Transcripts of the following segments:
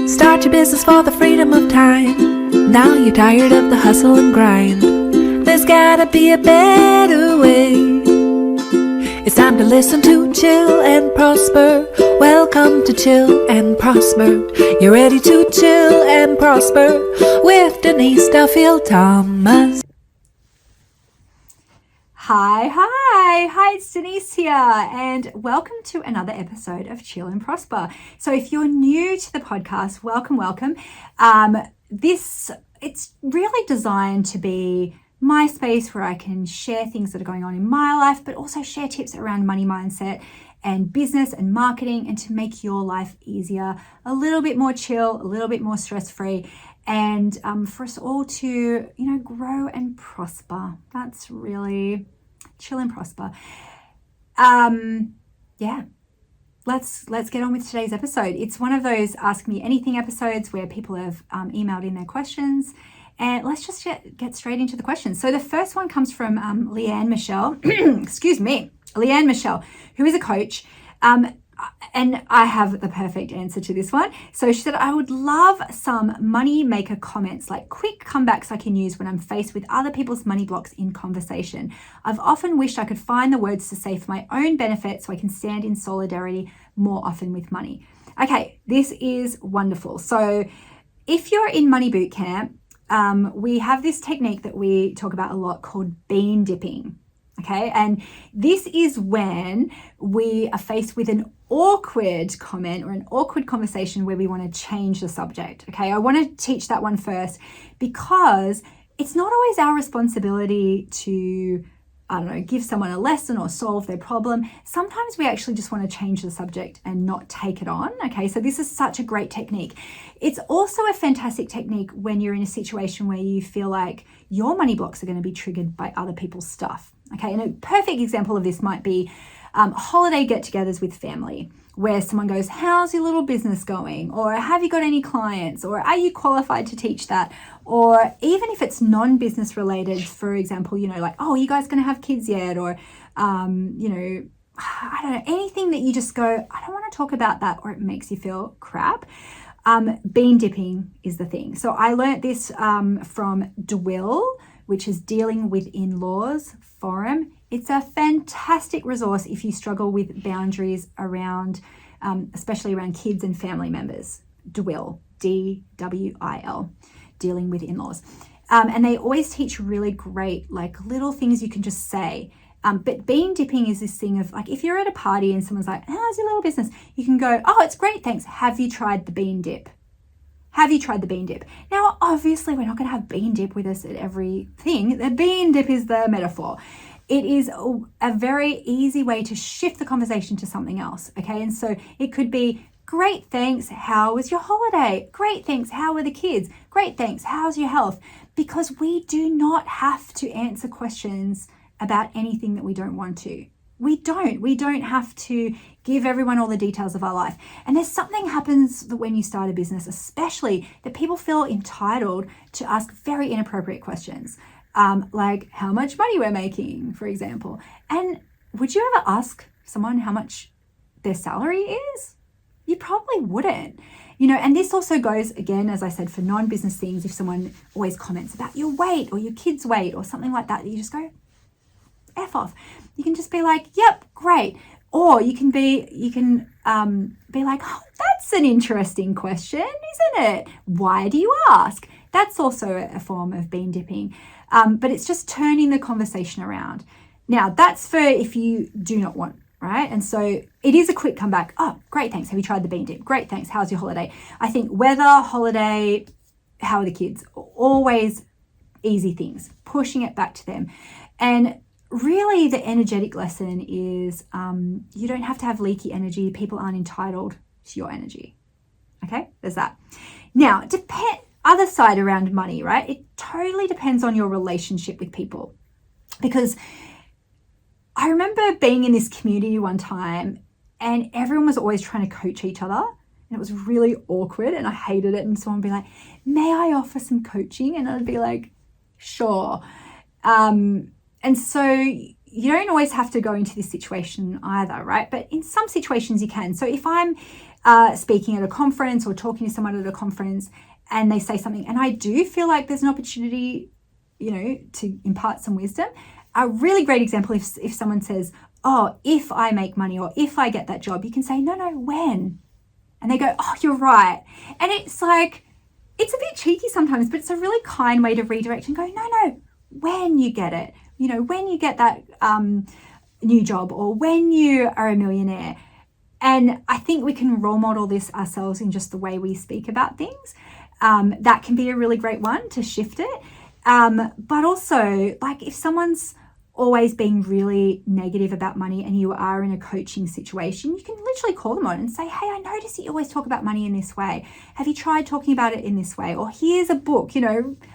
Start your business for the freedom of time. Now you're tired of the hustle and grind. There's gotta be a better way. It's time to listen to Chill and Prosper. Welcome to Chill and Prosper. You're ready to chill and prosper with Denise Duffield-Thomas. Hi, it's Denise here, and welcome to another episode of Chill and Prosper. So if you're new to the podcast, welcome. It's really designed to be my space where I can share things that are going on in my life, but also share tips around money mindset and business and marketing, and to make your life easier, a little bit more chill, a little bit more stress-free, and for us all to, grow and prosper. That's really chill and prosper. Let's get on with today's episode. It's one of those Ask Me Anything episodes where people have emailed in their questions, and let's just get straight into the questions. So the first one comes from Leanne Michelle, Leanne Michelle, who is a coach. And I have the perfect answer to this one. So she said, I would love some money maker comments, like quick comebacks I can use when I'm faced with other people's money blocks in conversation. I've often wished I could find the words to say for my own benefit so I can stand in solidarity more often with money. Okay, this is wonderful. So if you're in Money Bootcamp, we have this technique that we talk about a lot called bean dipping. Okay, and this is when we are faced with an awkward comment or an awkward conversation where we want to change the subject. Okay, I want to teach that one first because it's not always our responsibility to, give someone a lesson or solve their problem. Sometimes we actually just want to change the subject and not take it on. Okay, so this is such a great technique. It's also a fantastic technique when you're in a situation where you feel like your money blocks are going to be triggered by other people's stuff. Okay, and a perfect example of this might be holiday get-togethers with family, where someone goes, how's your little business going? Or have you got any clients? Or are you qualified to teach that? Or even if it's non-business related, for example, oh, are you guys going to have kids yet? Or, I don't know, anything that you just go, I don't want to talk about that, or it makes you feel crap. Bean dipping is the thing. So I learnt this from DWIL, which is Dealing with In-Laws Forum. It's a fantastic resource if you struggle with boundaries around, especially around kids and family members. DWIL, DWIL, Dealing with In-Laws. And they always teach really great, little things you can just say. But bean dipping is this thing of, if you're at a party and someone's like, how's your little business? You can go, oh, it's great, thanks. Have you tried the bean dip? Have you tried the bean dip? Now, obviously, we're not going to have bean dip with us at everything. The bean dip is the metaphor. It is a very easy way to shift the conversation to something else, okay? And so it could be, great, thanks. How was your holiday? Great, thanks. How were the kids? Great, thanks. How's your health? Because we do not have to answer questions about anything that we don't want to. We don't have to give everyone all the details of our life. And there's something happens that when you start a business, especially, that people feel entitled to ask very inappropriate questions, like how much money we're making, for example. And would you ever ask someone how much their salary is? You probably wouldn't. And this also goes, again, as I said, for non-business things. If someone always comments about your weight or your kid's weight or something like that, you just go, F off. You can just be like, yep, great. Or you can be like, oh, that's an interesting question, isn't it? Why do you ask? That's also a form of bean dipping. But it's just turning the conversation around. Now, that's for if you do not want, right? And so it is a quick comeback. Oh, great, thanks. Have you tried the bean dip? Great, thanks. How's your holiday? I think weather, holiday, how are the kids? Always easy things, pushing it back to them. And really, the energetic lesson is you don't have to have leaky energy. People aren't entitled to your energy. Okay, there's that. Now, other side around money, right? It totally depends on your relationship with people. Because I remember being in this community one time and everyone was always trying to coach each other. And it was really awkward and I hated it. And someone would be like, may I offer some coaching? And I'd be like, sure. And so you don't always have to go into this situation either, right? But in some situations you can. So if I'm speaking at a conference or talking to someone at a conference and they say something, and I do feel like there's an opportunity, to impart some wisdom. A really great example, if someone says, oh, if I make money or if I get that job, you can say, no, when? And they go, oh, you're right. And it's like, it's a bit cheeky sometimes, but it's a really kind way to redirect and go, no, when you get it, when you get that new job or when you are a millionaire. And I think we can role model this ourselves in just the way we speak about things. That can be a really great one to shift it. But also, like, if someone's always being really negative about money and you are in a coaching situation, you can literally call them on and say, hey, I notice that you always talk about money in this way. Have you tried talking about it in this way? Or here's a book,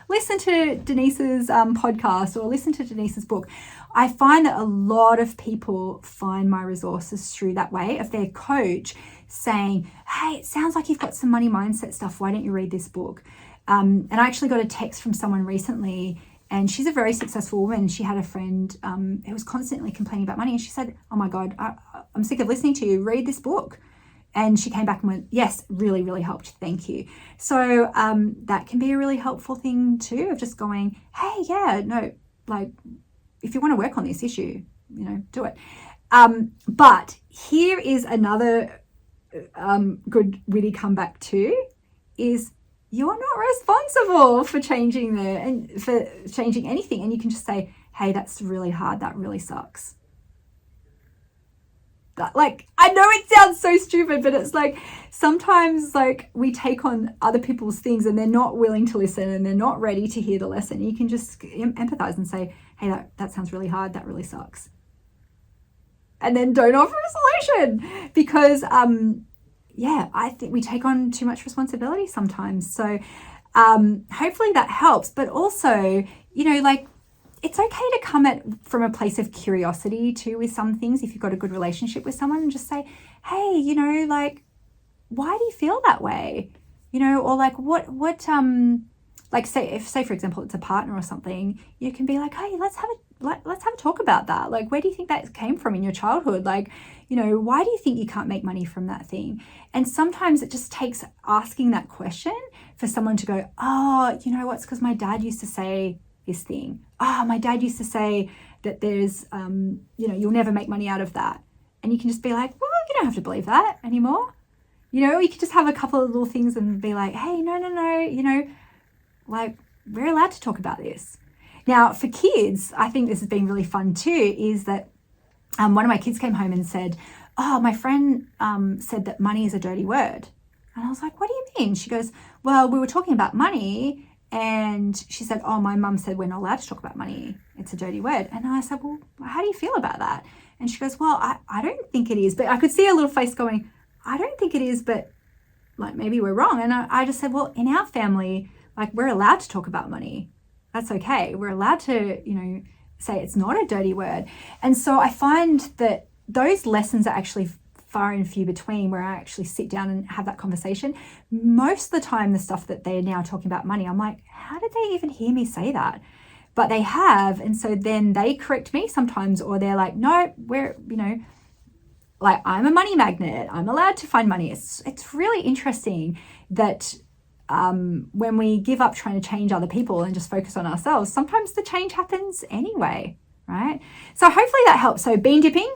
listen to Denise's podcast or listen to Denise's book. I find that a lot of people find my resources through that way of their coach saying, hey, it sounds like you've got some money mindset stuff. Why don't you read this book? And I actually got a text from someone recently, and she's a very successful woman. She had a friend who was constantly complaining about money. And she said, oh my God, I'm sick of listening to you. Read this book. And she came back and went, yes, really, really helped. Thank you. So that can be a really helpful thing too, of just going, hey, if you want to work on this issue, do it. But here is another good witty comeback too, is you're not responsible for changing for changing anything. And you can just say, hey, that's really hard. That really sucks. I know it sounds so stupid, but it's like, sometimes we take on other people's things and they're not willing to listen and they're not ready to hear the lesson. You can just empathize and say, hey, that sounds really hard. That really sucks. And then don't offer a solution, because, I think we take on too much responsibility sometimes. So hopefully that helps. But also, it's okay to come from a place of curiosity too with some things. If you've got a good relationship with someone, and just say, hey, why do you feel that way? Or say for example, it's a partner or something, you can be like, hey, let's have a talk about that. Where do you think that came from in your childhood? Why do you think you can't make money from that thing? And sometimes it just takes asking that question for someone to go, oh, it's because my dad used to say this thing. Oh, my dad used to say that there's, you'll never make money out of that. And you can just be like, well, you don't have to believe that anymore. You could just have a couple of little things and be like, hey, no, we're allowed to talk about this. Now, for kids, I think this has been really fun too, is that one of my kids came home and said, oh, my friend said that money is a dirty word. And I was like, what do you mean? She goes, well, we were talking about money, and she said, oh, my mum said we're not allowed to talk about money. It's a dirty word. And I said, well, how do you feel about that? And she goes, well, I don't think it is. But I could see her little face going, I don't think it is, but maybe we're wrong. And I just said, well, in our family, we're allowed to talk about money. That's okay. We're allowed to, say it's not a dirty word. And so I find that those lessons are actually far and few between, where I actually sit down and have that conversation. Most of the time, the stuff that they're now talking about money, I'm like, how did they even hear me say that? But they have. And so then they correct me sometimes, or they're like, no, we're, I'm a money magnet. I'm allowed to find money. It's really interesting that when we give up trying to change other people and just focus on ourselves, sometimes the change happens anyway, right? So hopefully that helps. So bean dipping,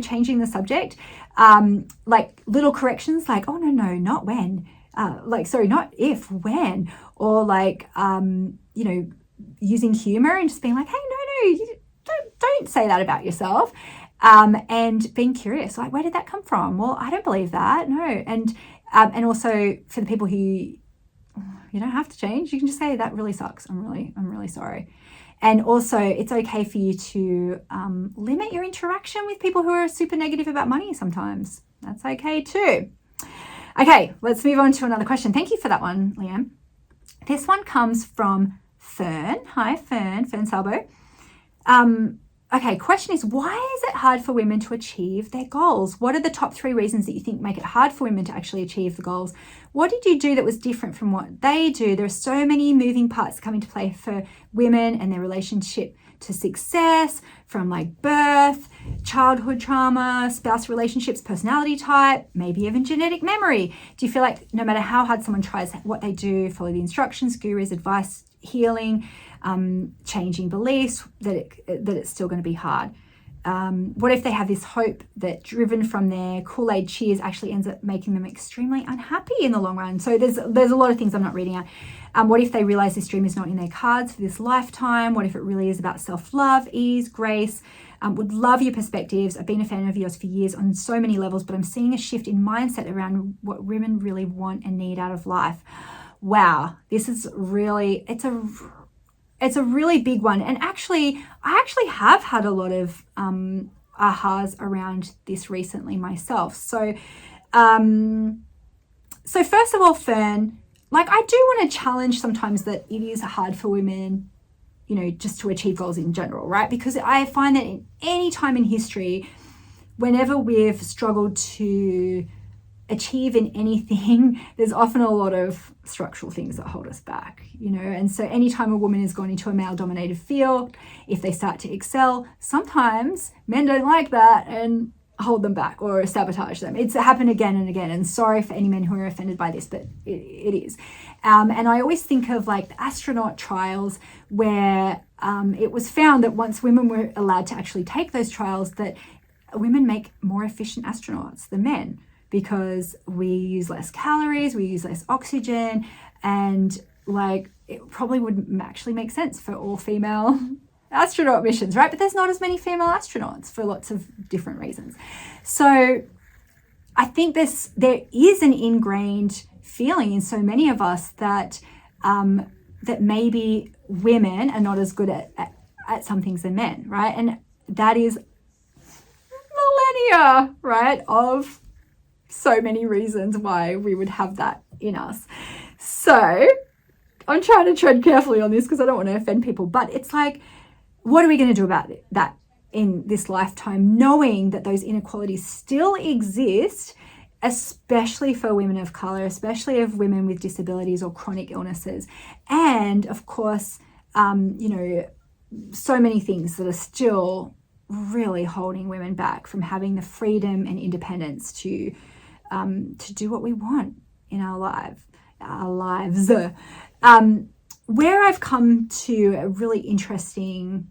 changing the subject, little corrections, oh, no, not when, not if, when, or using humor and just being like, hey, no, you don't say that about yourself. And being curious, where did that come from? Well, I don't believe that. No. And also for the people who, you don't have to change. You can just say, that really sucks. I'm really sorry. And also, it's okay for you to limit your interaction with people who are super negative about money sometimes. That's okay too. Okay, let's move on to another question. Thank you for that one, Liam. This one comes from Fern. Hi, Fern Salbo. Okay, question is, why is it hard for women to achieve their goals? What are the top 3 reasons that you think make it hard for women to actually achieve the goals? What did you do that was different from what they do? There are so many moving parts that come into play for women and their relationship to success, from like birth, childhood trauma, spouse relationships, personality type, maybe even genetic memory? Do you feel like no matter how hard someone tries what they do, follow the instructions, gurus, advice, healing, changing beliefs, that it's still going to be hard? What if they have this hope that, driven from their Kool-Aid cheers, actually ends up making them extremely unhappy in the long run? So there's a lot of things I'm not reading out. What if they realize this dream is not in their cards for this lifetime? What if it really is about self-love, ease, grace? Would love your perspectives. I've been a fan of yours for years on so many levels, but I'm seeing a shift in mindset around what women really want and need out of life. Wow, this is really, it's a really big one. And I actually have had a lot of ahas around this recently myself. So first of all, Fern, like, I do want to challenge sometimes that it is hard for women, you know, just to achieve goals in general, right? Because I find that in any time in history, whenever we've struggled to achieve in anything, there's often a lot of structural things that hold us back, you know. And so anytime a woman has gone into a male dominated field, if they start to excel, sometimes men don't like that and hold them back or sabotage them. It's happened again and again. And sorry for any men who are offended by this, but it is. And I always think of like the astronaut trials where it was found that once women were allowed to actually take those trials, that women make more efficient astronauts than men, because we use less calories, we use less oxygen, and like it probably would actually make sense for all female astronaut missions, right? But there's not as many female astronauts for lots of different reasons. So I think there is an ingrained feeling in so many of us that that maybe women are not as good at some things than men, right? And that is millennia, right, of so many reasons why we would have that in us. So I'm trying to tread carefully on this because I don't want to offend people, but it's like, what are we going to do about that in this lifetime, knowing that those inequalities still exist, especially for women of color, especially of women with disabilities or chronic illnesses, and of course, you know, so many things that are still really holding women back from having the freedom and independence to do what we want in our lives. Where I've come to a really interesting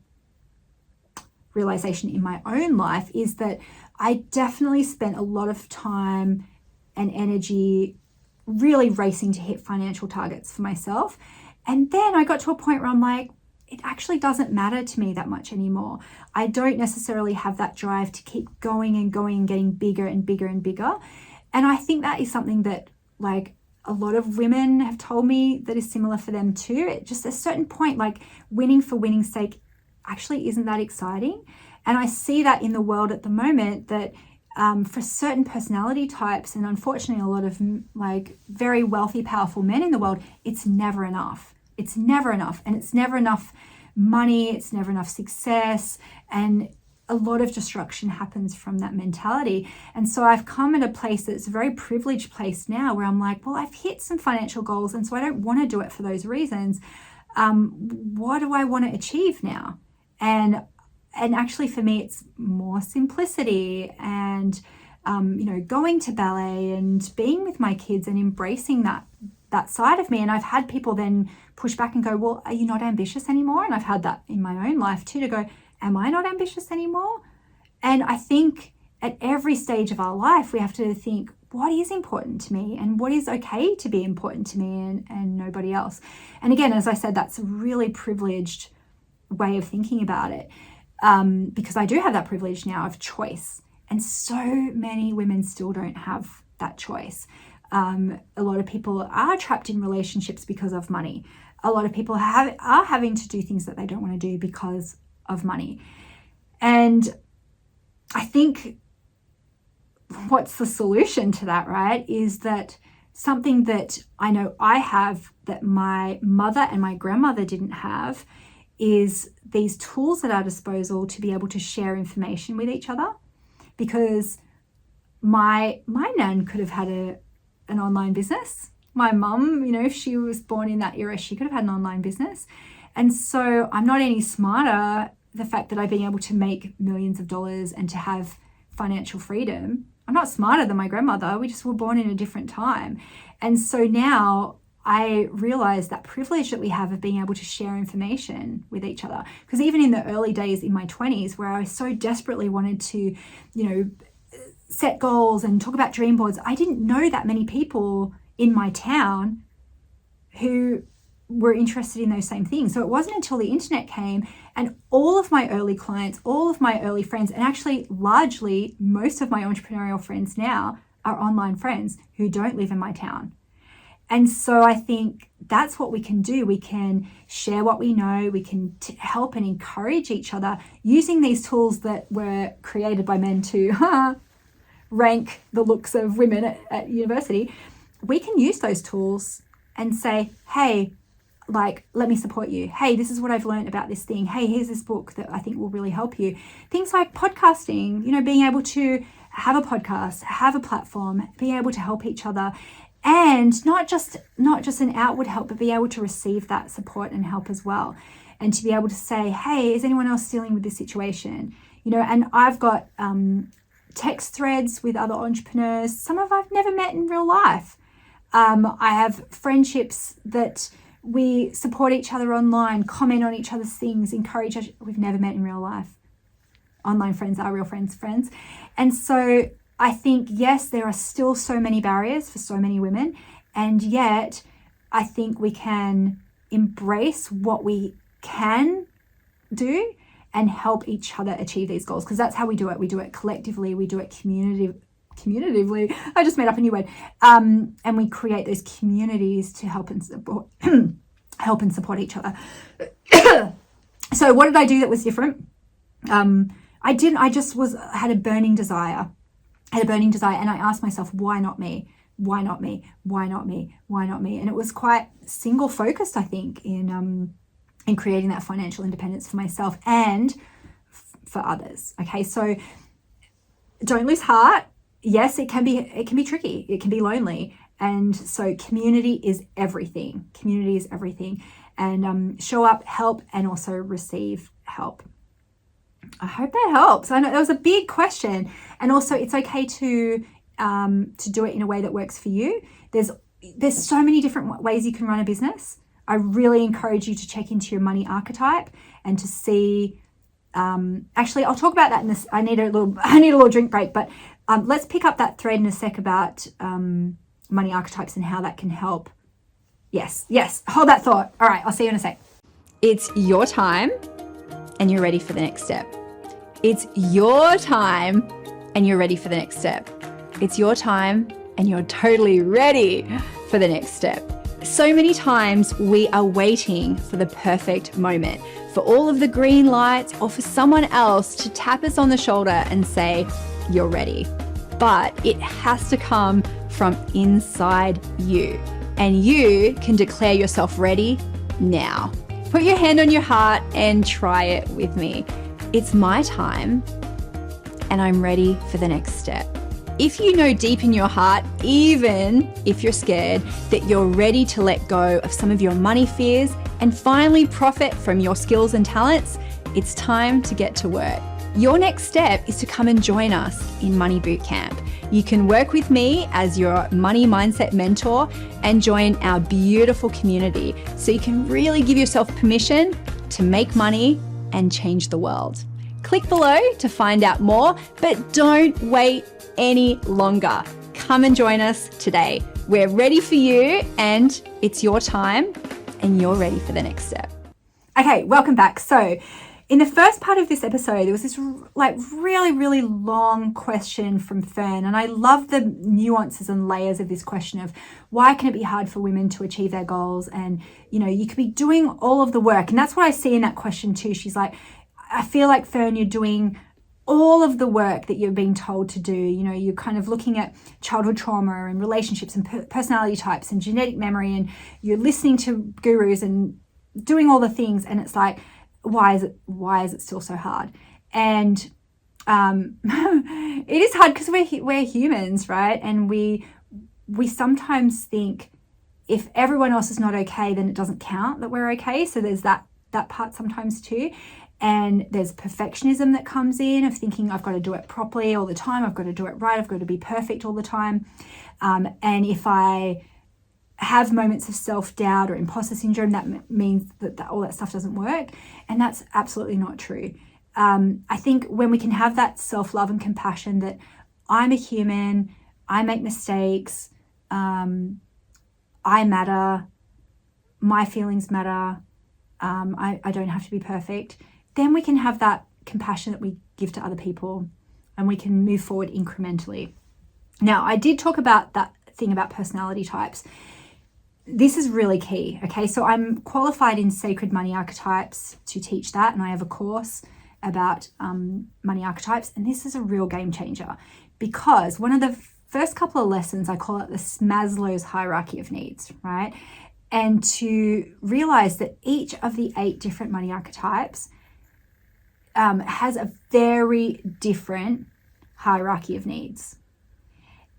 realization in my own life is that I definitely spent a lot of time and energy really racing to hit financial targets for myself. And then I got to a point where I'm like, it actually doesn't matter to me that much anymore. I don't necessarily have that drive to keep going and going and getting bigger and bigger and bigger. And I think that is something that like a lot of women have told me that is similar for them too. At just a certain point, like winning for winning's sake actually isn't that exciting. And I see that in the world at the moment, that for certain personality types, and unfortunately a lot of like very wealthy, powerful men in the world, it's never enough. It's never enough. And it's never enough money. It's never enough success. And a lot of destruction happens from that mentality. And so I've come at a place that's a very privileged place now where I'm like, well, I've hit some financial goals, and so I don't want to do it for those reasons. What do I want to achieve now? And actually for me, it's more simplicity and, you know, going to ballet and being with my kids and embracing that side of me. And I've had people then push back and go, well, are you not ambitious anymore? And I've had that in my own life too, to go, am I not ambitious anymore? And I think at every stage of our life, we have to think, what is important to me and what is okay to be important to me and nobody else. And again, as I said, that's a really privileged way of thinking about it, because I do have that privilege now of choice. And so many women still don't have that choice. A lot of people are trapped in relationships because of money. A lot of people are having to do things that they don't want to do because of money. And I think what's the solution to that, right, is that something that I know I have that my mother and my grandmother didn't have is these tools at our disposal to be able to share information with each other. Because my nan could have had an online business. My mum, you know, if she was born in that era, she could have had an online business. And so I'm not any smarter the fact that I've been able to make millions of dollars and to have financial freedom. I'm not smarter than my grandmother. We just were born in a different time. And so now I realize that privilege that we have of being able to share information with each other. Because even in the early days in my 20s, where I so desperately wanted to, set goals and talk about dream boards, I didn't know that many people in my town who were interested in those same things. So it wasn't until the internet came and all of my early clients, all of my early friends, and actually largely most of my entrepreneurial friends now are online friends who don't live in my town. And so I think that's what we can do. We can share what we know. We can help and encourage each other using these tools that were created by men to rank the looks of women at university. We can use those tools and say, hey, let me support you. Hey, this is what I've learned about this thing. Hey, here's this book that I think will really help you. Things like podcasting, being able to have a podcast, have a platform, being able to help each other. And not just an outward help, but be able to receive that support and help as well. And to be able to say, hey, is anyone else dealing with this situation? And I've got text threads with other entrepreneurs, some of I've never met in real life. I have friendships that we support each other online, comment on each other's things, encourage each other. We've never met in real life. Online friends are real friends. And so I think, yes, there are still so many barriers for so many women, and yet I think we can embrace what we can do and help each other achieve these goals, because that's how we do it. We do it collectively, we do it communitively. I just made up a new word. And we create those communities to help and support each other. So what did I do that was different? I had a burning desire. And I asked myself, why not me? Why not me? Why not me? Why not me? And it was quite single focused, I think, in creating that financial independence for myself and for others. Okay, so don't lose heart. Yes, it can be tricky. It can be lonely. And so community is everything. Community is everything. And show up, help, and also receive help. I hope that helps. I know that was a big question. And also it's okay to do it in a way that works for you. There's so many different ways you can run a business. I really encourage you to check into your money archetype and to see, actually I'll talk about that in this. I need a little drink break, but let's pick up that thread in a sec about money archetypes and how that can help. Yes. Hold that thought. All right. I'll see you in a sec. It's your time and you're ready for the next step. It's your time and you're ready for the next step. It's your time and you're totally ready for the next step. So many times we are waiting for the perfect moment, for all of the green lights, or for someone else to tap us on the shoulder and say, you're ready. But it has to come from inside you, and you can declare yourself ready now. Put your hand on your heart and try it with me. It's my time and I'm ready for the next step. If you know deep in your heart, even if you're scared, that you're ready to let go of some of your money fears and finally profit from your skills and talents, it's time to get to work. Your next step is to come and join us in Money Bootcamp. You can work with me as your money mindset mentor and join our beautiful community so you can really give yourself permission to make money and change the world. Click below to find out more, but don't wait any longer. Come and join us today. We're ready for you and it's your time and you're ready for the next step. Okay, welcome back. So in the first part of this episode, there was this really, really long question from Fern. And I love the nuances and layers of this question of why can it be hard for women to achieve their goals? And, you could be doing all of the work. And that's what I see in that question too. She's like, I feel like, Fern, you're doing all of the work that you're being told to do. You're kind of looking at childhood trauma and relationships and personality types and genetic memory, and you're listening to gurus and doing all the things. And it's like, why is it still so hard? And it is hard because we're humans, right? And we sometimes think if everyone else is not okay, then it doesn't count that we're okay. So there's that part sometimes too. And there's perfectionism that comes in of thinking I've got to do it properly all the time. I've got to do it right. I've got to be perfect all the time. And if I have moments of self-doubt or imposter syndrome, that means that all that stuff doesn't work. And that's absolutely not true. I think when we can have that self-love and compassion that I'm a human, I make mistakes, I matter, my feelings matter, I don't have to be perfect, then we can have that compassion that we give to other people and we can move forward incrementally. Now, I did talk about that thing about personality types. This is really key, okay? So I'm qualified in sacred money archetypes to teach that, and I have a course about money archetypes, and this is a real game changer because one of the first couple of lessons, I call it the Maslow's hierarchy of needs, right? And to realize that each of the 8 different money archetypes has a very different hierarchy of needs.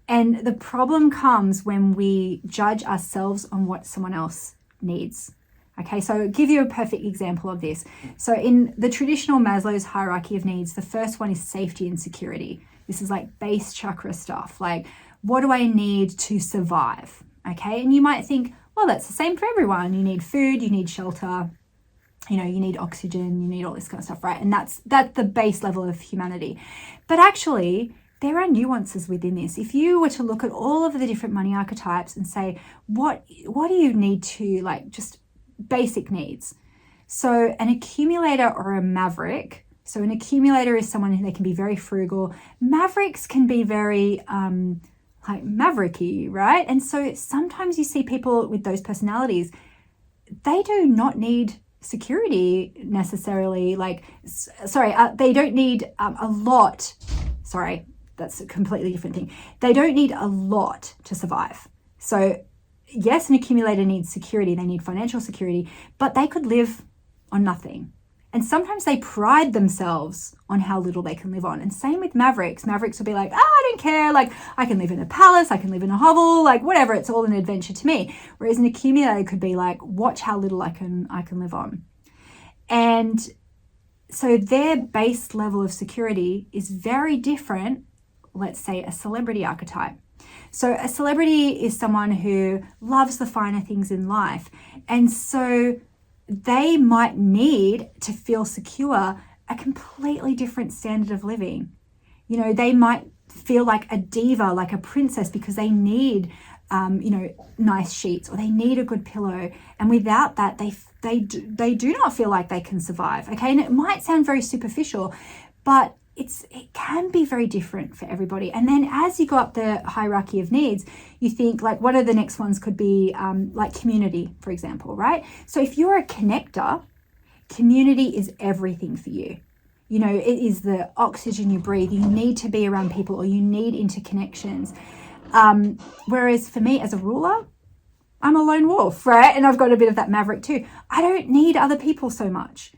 And the problem comes when we judge ourselves on what someone else needs. Okay, so I'll give you a perfect example of this. So in the traditional Maslow's hierarchy of needs, the first one is safety and security. This is like base chakra stuff. Like, what do I need to survive? Okay, and you might think, well, that's the same for everyone. You need food, you need shelter, you need oxygen, you need all this kind of stuff, right? And that's the base level of humanity. But actually, there are nuances within this. If you were to look at all of the different money archetypes and say, what do you need to, like, just basic needs? So an accumulator or a maverick. So an accumulator is someone who they can be very frugal. Mavericks can be very like mavericky, right? And so sometimes you see people with those personalities, they do not need security necessarily. They don't need a lot. Sorry, that's a completely different thing. They don't need a lot to survive. So yes, an accumulator needs security. They need financial security, but they could live on nothing. And sometimes they pride themselves on how little they can live on. And same with mavericks. Mavericks will be like, I don't care. Like, I can live in a palace. I can live in a hovel. Like, whatever. It's all an adventure to me. Whereas an accumulator could be like, watch how little I can live on. And so their base level of security is very different, let's say, a celebrity archetype. So a celebrity is someone who loves the finer things in life. And so they might need to feel secure a completely different standard of living. They might feel like a diva, like a princess, because they need, nice sheets, or they need a good pillow. And without that, they do not feel like they can survive. Okay. And it might sound very superficial, but it can be very different for everybody. And then as you go up the hierarchy of needs, you think like, what are the next ones? Could be like community, for example, right? So if you're a connector, community is everything for you. It is the oxygen you breathe. You need to be around people, or you need interconnections. Whereas for me as a ruler, I'm a lone wolf, right? And I've got a bit of that maverick too. I don't need other people so much.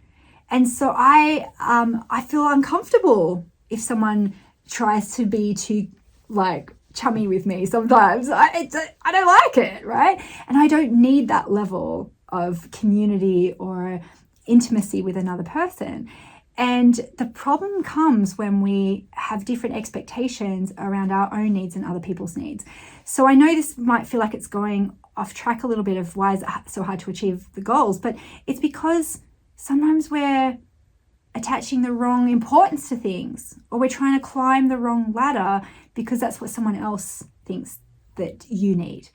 And so I feel uncomfortable if someone tries to be too like chummy with me sometimes. I don't like it, right? And I don't need that level of community or intimacy with another person. And the problem comes when we have different expectations around our own needs and other people's needs. So I know this might feel like it's going off track a little bit of why is it so hard to achieve the goals, but it's because sometimes we're attaching the wrong importance to things, or we're trying to climb the wrong ladder because that's what someone else thinks that you need.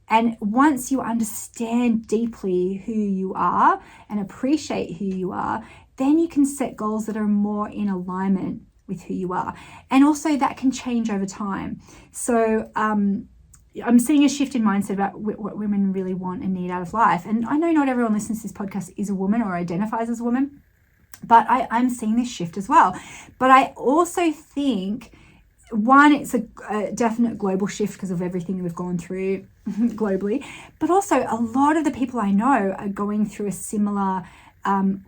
And once you understand deeply who you are and appreciate who you are, then you can set goals that are more in alignment with who you are. And also that can change over time. So I'm seeing a shift in mindset about what women really want and need out of life. And I know not everyone listens to this podcast is a woman or identifies as a woman, but I'm seeing this shift as well. But I also think, one, it's a definite global shift because of everything we've gone through globally, but also a lot of the people I know are going through a similar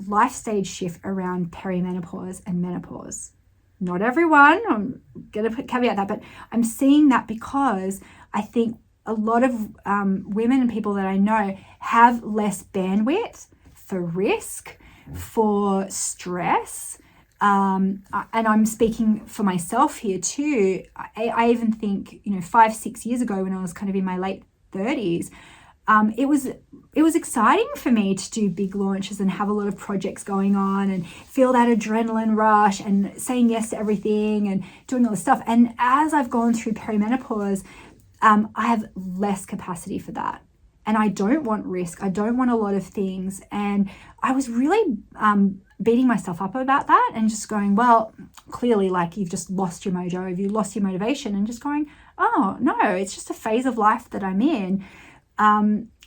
life stage shift around perimenopause and menopause. Not everyone, I'm going to caveat that, but I'm seeing that because I think a lot of women and people that I know have less bandwidth for risk, for stress. And I'm speaking for myself here too. I even think, 5-6 years ago when I was kind of in my late 30s, it was exciting for me to do big launches and have a lot of projects going on and feel that adrenaline rush and saying yes to everything and doing all this stuff. And as I've gone through perimenopause, I have less capacity for that. And I don't want risk. I don't want a lot of things. And I was really beating myself up about that and just going, well, clearly, like, you've just lost your mojo, you lost your motivation, and just going, oh, no, it's just a phase of life that I'm in.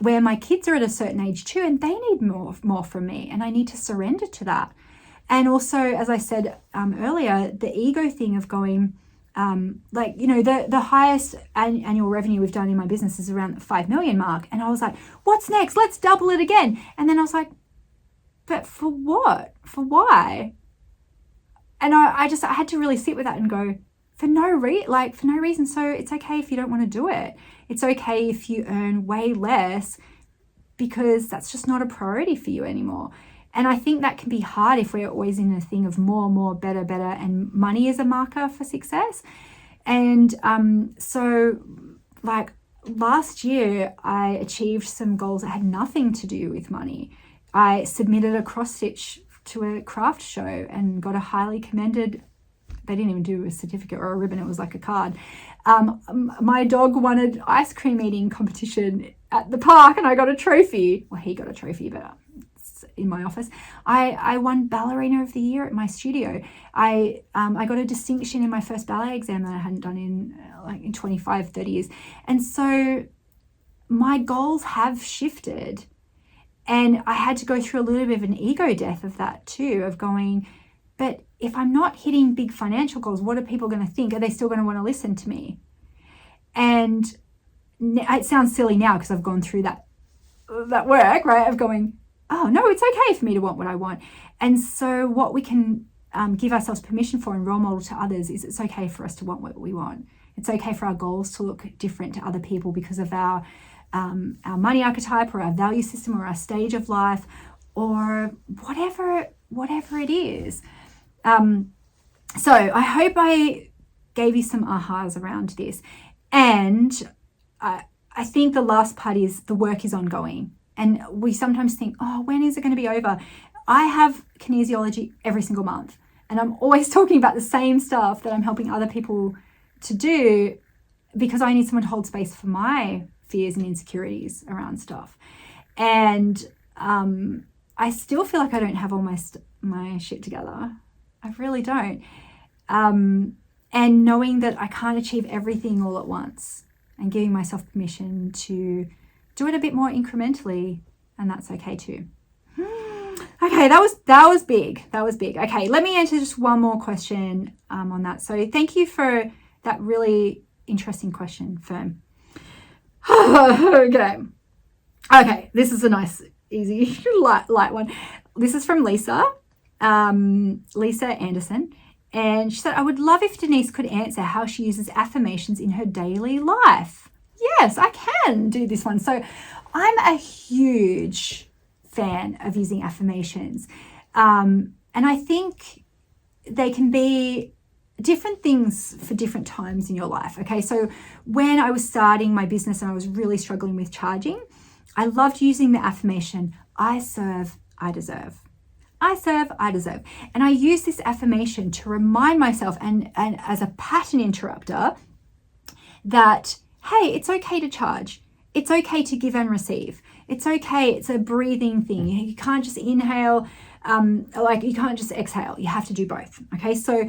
Where my kids are at a certain age too, and they need more from me, and I need to surrender to that. And also, as I said earlier, the ego thing of going, the highest annual revenue we've done in my business is around the 5 million mark. And I was like, what's next? Let's double it again. And then I was like, but for what? For why? And I had to really sit with that and go, for no reason. So it's okay if you don't want to do it. It's okay if you earn way less, because that's just not a priority for you anymore. And I think that can be hard if we're always in a thing of more, better, and money is a marker for success. And so like last year, I achieved some goals that had nothing to do with money. I submitted a cross stitch to a craft show and got a highly commended. They didn't even do a certificate or a ribbon. It was like a card. My dog won an ice cream eating competition at the park and I got a trophy. Well, he got a trophy, but it's in my office. I won Ballerina of the Year at my studio. I got a distinction in my first ballet exam that I hadn't done in 25, 30 years. And so my goals have shifted. And I had to go through a little bit of an ego death of that too, of going, but if I'm not hitting big financial goals, what are people going to think? Are they still going to want to listen to me? And it sounds silly now because I've gone through that work, right? Of going, oh no, it's okay for me to want what I want. And so what we can give ourselves permission for and role model to others is it's okay for us to want what we want. It's okay for our goals to look different to other people because of our money archetype or our value system or our stage of life or whatever it is. So I hope I gave you some ahas around this. And I think the last part is the work is ongoing. And we sometimes think, oh, when is it going to be over? I have kinesiology every single month. And I'm always talking about the same stuff that I'm helping other people to do because I need someone to hold space for my fears and insecurities around stuff. And I still feel like I don't have all my shit together. I really don't. And knowing that I can't achieve everything all at once and giving myself permission to do it a bit more incrementally, and that's okay too. Okay, that was big. Okay, let me answer just one more question on that. So thank you for that really interesting question, Fern. Okay, this is a nice, easy, light one. This is from Lisa Anderson. And she said, I would love if Denise could answer how she uses affirmations in her daily life. Yes, I can do this one. So I'm a huge fan of using affirmations. And I think they can be different things for different times in your life. Okay, so when I was starting my business and I was really struggling with charging, I loved using the affirmation, I serve, I deserve. I serve, I deserve. And I use this affirmation to remind myself and as a pattern interrupter that, hey, it's okay to charge. It's okay to give and receive. It's okay. It's a breathing thing. You can't just inhale, you can't just exhale. You have to do both. Okay, so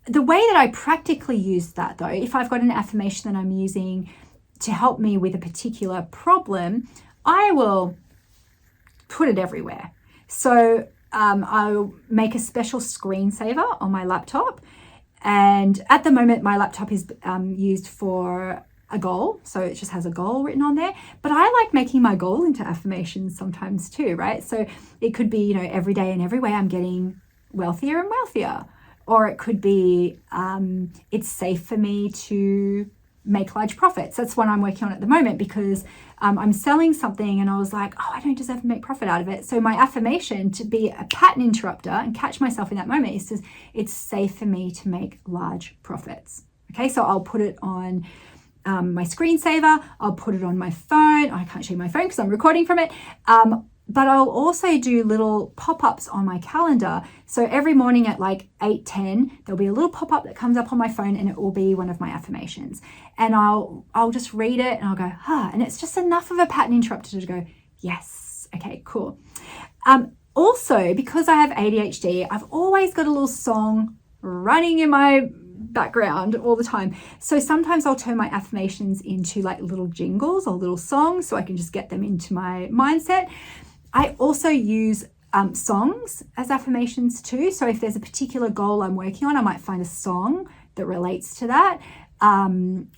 the way that I practically use that though, if I've got an affirmation that I'm using to help me with a particular problem, I will put it everywhere. So I'll make a special screensaver on my laptop. And at the moment, my laptop is used for a goal. So it just has a goal written on there. But I like making my goal into affirmations sometimes too, right? So it could be, every day and every way I'm getting wealthier and wealthier. Or it could be, it's safe for me to make large profits. That's what I'm working on at the moment because I'm selling something and I was like, oh, I don't deserve to make profit out of it. So my affirmation to be a pattern interrupter and catch myself in that moment is it's safe for me to make large profits. Okay, so I'll put it on my screensaver. I'll put it on my phone. I can't show you my phone because I'm recording from it. But I'll also do little pop-ups on my calendar. So every morning at like 8:10, there'll be a little pop-up that comes up on my phone and it will be one of my affirmations. And I'll just read it and I'll go, and it's just enough of a pattern interrupter to go, yes, okay, cool. Also, because I have ADHD, I've always got a little song running in my background all the time. So sometimes I'll turn my affirmations into like little jingles or little songs so I can just get them into my mindset. I also use songs as affirmations too. So if there's a particular goal I'm working on, I might find a song that relates to that.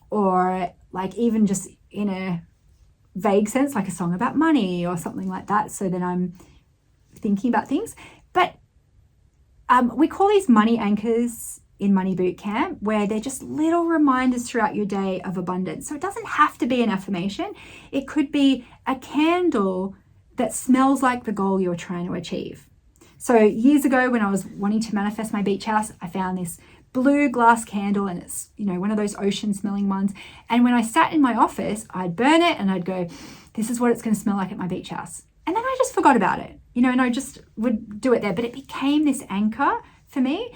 Or like even just in a vague sense, like a song about money or something like that. So then I'm thinking about things. But we call these money anchors in Money Boot Camp, where they're just little reminders throughout your day of abundance. So it doesn't have to be an affirmation. It could be a candle that smells like the goal you're trying to achieve. So years ago when I was wanting to manifest my beach house, I found this blue glass candle and it's, one of those ocean smelling ones. And when I sat in my office, I'd burn it and I'd go, this is what it's going to smell like at my beach house. And then I just forgot about it, and I just would do it there. But it became this anchor for me.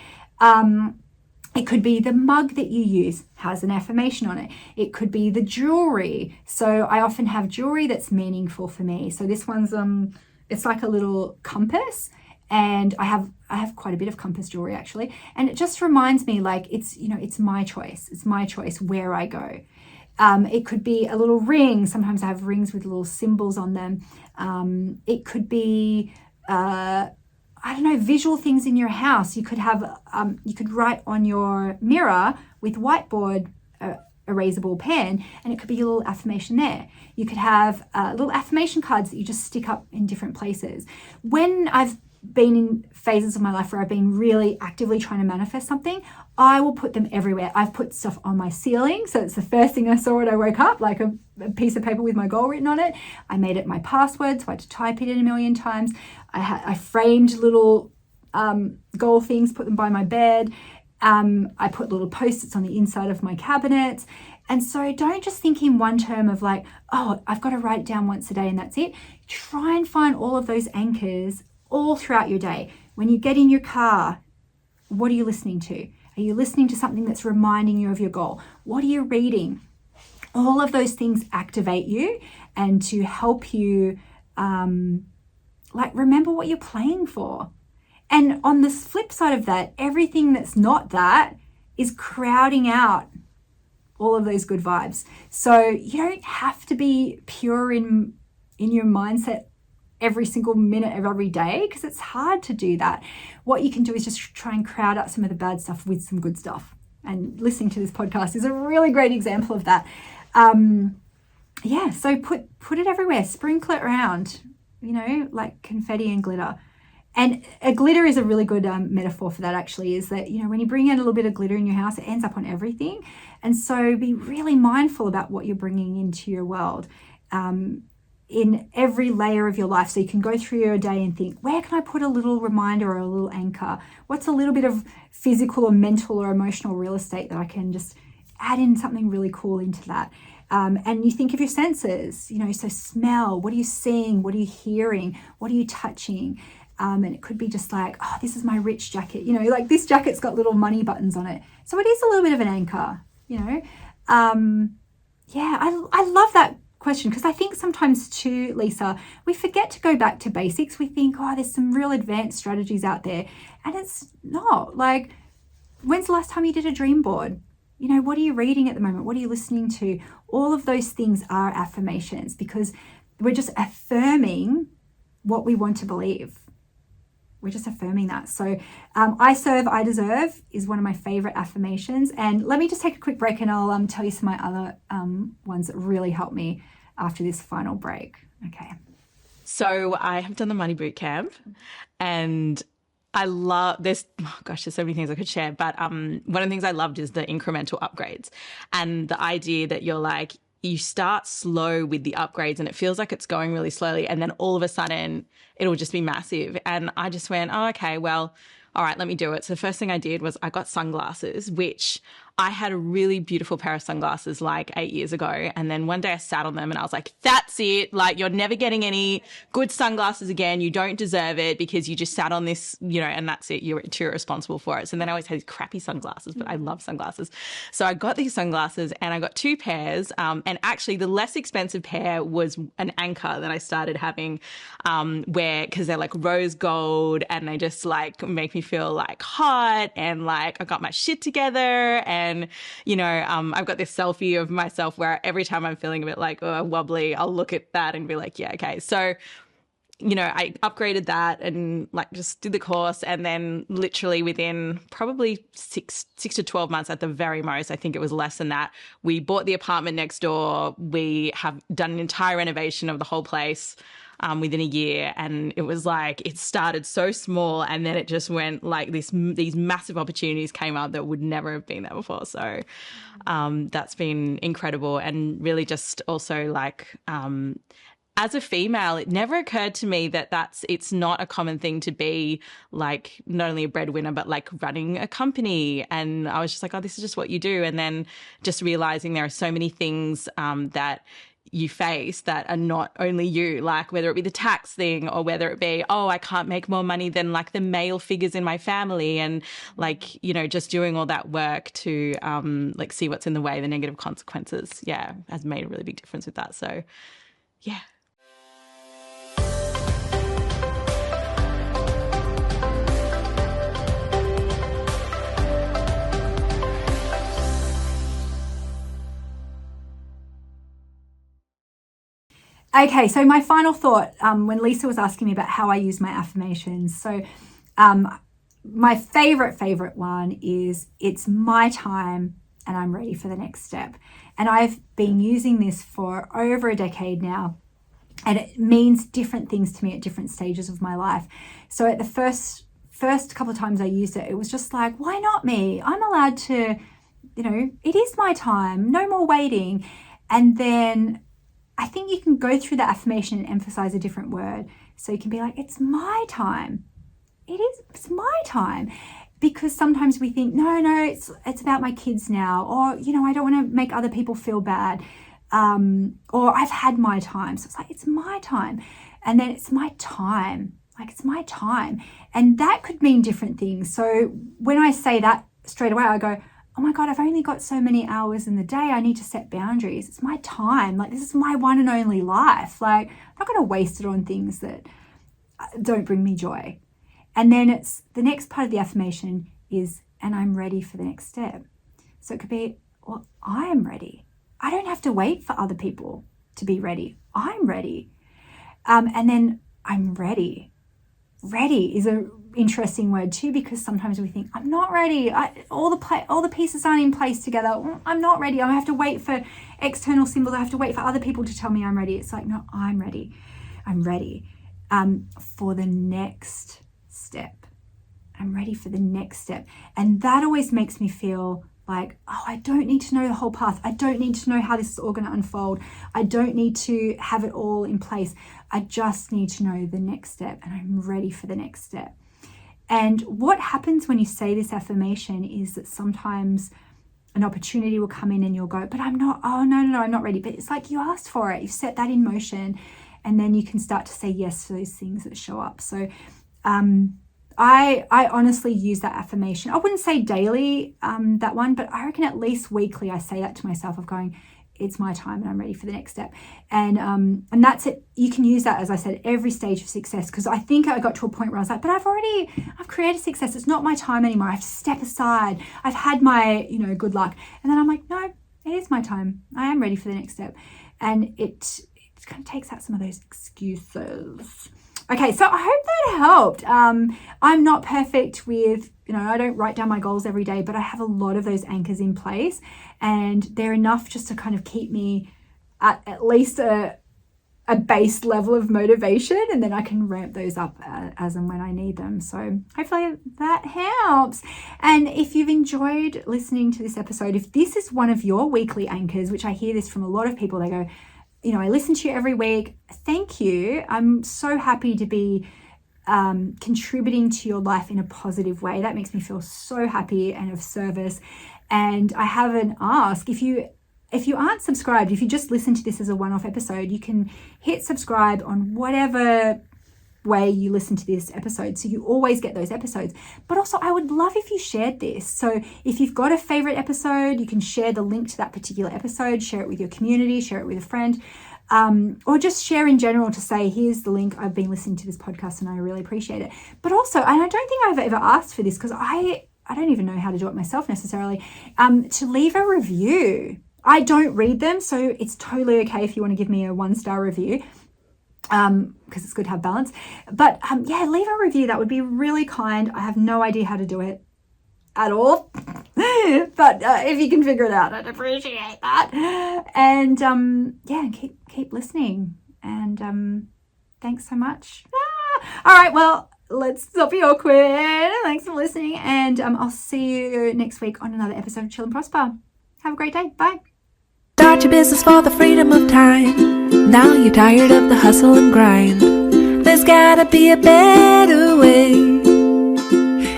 It could be the mug that you use has an affirmation on it. It could be the jewelry. So I often have jewelry that's meaningful for me. So this one's it's like a little compass, and I have quite a bit of compass jewelry actually. And it just reminds me like it's my choice. It's my choice where I go. It could be a little ring. Sometimes I have rings with little symbols on them. It could be visual things in your house. You could have, you could write on your mirror with whiteboard erasable pen, and it could be a little affirmation there. You could have little affirmation cards that you just stick up in different places. When I've been in phases of my life where I've been really actively trying to manifest something, I will put them everywhere. I've put stuff on my ceiling. So it's the first thing I saw when I woke up, like a piece of paper with my goal written on it. I made it my password, so I had to type it in a million times. I framed little goal things, put them by my bed. I put little post-its on the inside of my cabinets. And so don't just think in one term of like, oh, I've got to write it down once a day and that's it. Try and find all of those anchors all throughout your day. When you get in your car, what are you listening to? Are you listening to something that's reminding you of your goal? What are you reading? All of those things activate you and to help you remember what you're playing for. And on the flip side of that, everything that's not that is crowding out all of those good vibes. So you don't have to be pure in your mindset every single minute of every day, because it's hard to do that. What you can do is just try and crowd out some of the bad stuff with some good stuff. And listening to this podcast is a really great example of that. So put it everywhere, sprinkle it around, like confetti and glitter. And a glitter is a really good metaphor for that actually, is that, when you bring in a little bit of glitter in your house, it ends up on everything. And so be really mindful about what you're bringing into your world. In every layer of your life. So you can go through your day and think, where can I put a little reminder or a little anchor? What's a little bit of physical or mental or emotional real estate that I can just add in something really cool into that? And you think of your senses, so smell, what are you seeing? What are you hearing? What are you touching? And it could be just like, oh, this is my rich jacket. Like this jacket's got little money buttons on it. So it is a little bit of an anchor, I love that question, because I think sometimes too, Lisa, we forget to go back to basics. We think, oh, there's some real advanced strategies out there, and it's not. Like, when's the last time you did a dream board? What are you reading at the moment? What are you listening to? All of those things are affirmations, because we're just affirming what we want to believe. We're just affirming that. So I serve, I deserve is one of my favorite affirmations. And let me just take a quick break and I'll tell you some of my other ones that really helped me after this final break. Okay. So I have done the Money Boot Camp, and I love this. Oh gosh, there's so many things I could share, but one of the things I loved is the incremental upgrades and the idea that you're like, you start slow with the upgrades and it feels like it's going really slowly, and then all of a sudden it'll just be massive. And I just went, oh, okay, well, all right, let me do it. So the first thing I did was I got sunglasses, which I had a really beautiful pair of sunglasses like 8 years ago. And then one day I sat on them and I was like, that's it. Like, you're never getting any good sunglasses again. You don't deserve it because you just sat on this, and that's it. You're too responsible for it. So then I always had these crappy sunglasses, but I love sunglasses. So I got these sunglasses and I got 2 pairs. And actually the less expensive pair was an Anchor that I started having, because they're like rose gold and they just like make me feel like hot and like I got my shit together. And I've got this selfie of myself where every time I'm feeling a bit like wobbly, I'll look at that and be like, yeah, okay. So, I upgraded that and like just did the course, and then literally within probably six to 12 months at the very most, I think it was less than that, we bought the apartment next door. We have done an entire renovation of the whole place within a year, and it was like it started so small and then it just went like these massive opportunities came up that would never have been there before. So that's been incredible, and really just also like as a female, it never occurred to me that it's not a common thing to be like not only a breadwinner, but like running a company. And I was just like, oh, this is just what you do. And then just realizing there are so many things that you face that are not only you, like whether it be the tax thing or whether it be, oh, I can't make more money than like the male figures in my family, and like, just doing all that work to like see what's in the way, the negative consequences, has made a really big difference with that. So yeah. Okay, so my final thought, when Lisa was asking me about how I use my affirmations. So my favorite one is, it's my time and I'm ready for the next step. And I've been using this for over a decade now, and it means different things to me at different stages of my life. So at the first couple of times I used it, it was just like, why not me? I'm allowed to, it is my time, no more waiting. And then I think you can go through the affirmation and emphasize a different word. So you can be like, it's my time. It's my time. Because sometimes we think, no, it's about my kids now. Or, I don't want to make other people feel bad. Or I've had my time. So it's like, it's my time. And then it's my time. Like, it's my time. And that could mean different things. So when I say that straight away, I go, oh my God, I've only got so many hours in the day. I need to set boundaries. It's my time. Like, this is my one and only life. Like, I'm not going to waste it on things that don't bring me joy. And then it's the next part of the affirmation is, and I'm ready for the next step. So it could be, well, I am ready. I don't have to wait for other people to be ready. I'm ready. And then I'm ready. Ready is a interesting word too, because sometimes we think, I'm not ready. All the pieces aren't in place together. I'm not ready. I have to wait for external symbols. I have to wait for other people to tell me I'm ready. It's like, no, I'm ready. I'm ready for the next step. I'm ready for the next step. And that always makes me feel like, oh, I don't need to know the whole path. I don't need to know how this is all going to unfold. I don't need to have it all in place. I just need to know the next step, and I'm ready for the next step. And what happens when you say this affirmation is that sometimes an opportunity will come in and you'll go, but I'm not, oh, no, I'm not ready. But it's like you asked for it. You've set that in motion, and then you can start to say yes to those things that show up. So I honestly use that affirmation. I wouldn't say daily, that one, but I reckon at least weekly I say that to myself of going, it's my time and I'm ready for the next step. And that's it. You can use that, as I said, every stage of success, because I think I got to a point where I was like, but I've created success. It's not my time anymore. I have to step aside. I've had my, good luck. And then I'm like, no, it is my time. I am ready for the next step. And it kind of takes out some of those excuses. Okay, so I hope that helped. I'm not perfect with, I don't write down my goals every day, but I have a lot of those anchors in place, and they're enough just to kind of keep me at least a a base level of motivation, and then I can ramp those up as and when I need them. So hopefully that helps. And if you've enjoyed listening to this episode, if this is one of your weekly anchors, which I hear this from a lot of people, they go, you know, I listen to you every week. Thank you. I'm so happy to be contributing to your life in a positive way. That makes me feel so happy and of service. And I have an ask. If you aren't subscribed, if you just listen to this as a one-off episode, you can hit subscribe on whatever way you listen to this episode, so you always get those episodes. But also, I would love if you shared this. So if you've got a favorite episode, you can share the link to that particular episode, share it with your community, share it with a friend, or just share in general to say, here's the link, I've been listening to this podcast and I really appreciate it. But also, and I don't think I've ever asked for this because I don't even know how to do it myself necessarily, to leave a review. I don't read them, so it's totally okay if you want to give me a 1-star review, because it's good to have balance. But yeah, leave a review. That would be really kind. I have no idea how to do it at all, but if you can figure it out, I'd appreciate that. And yeah, keep listening. And thanks so much. All right, well, let's not be awkward. Thanks for listening, and I'll see you next week on another episode of Chill and Prosper. Have a great day. Bye. Start your business for the freedom of time. Now you're tired of the hustle and grind. There's gotta be a better way.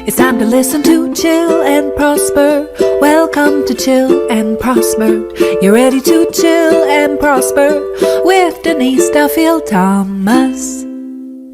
It's time to listen to Chill and Prosper. Welcome to Chill and Prosper. You're ready to chill and prosper with Denise Duffield-Thomas.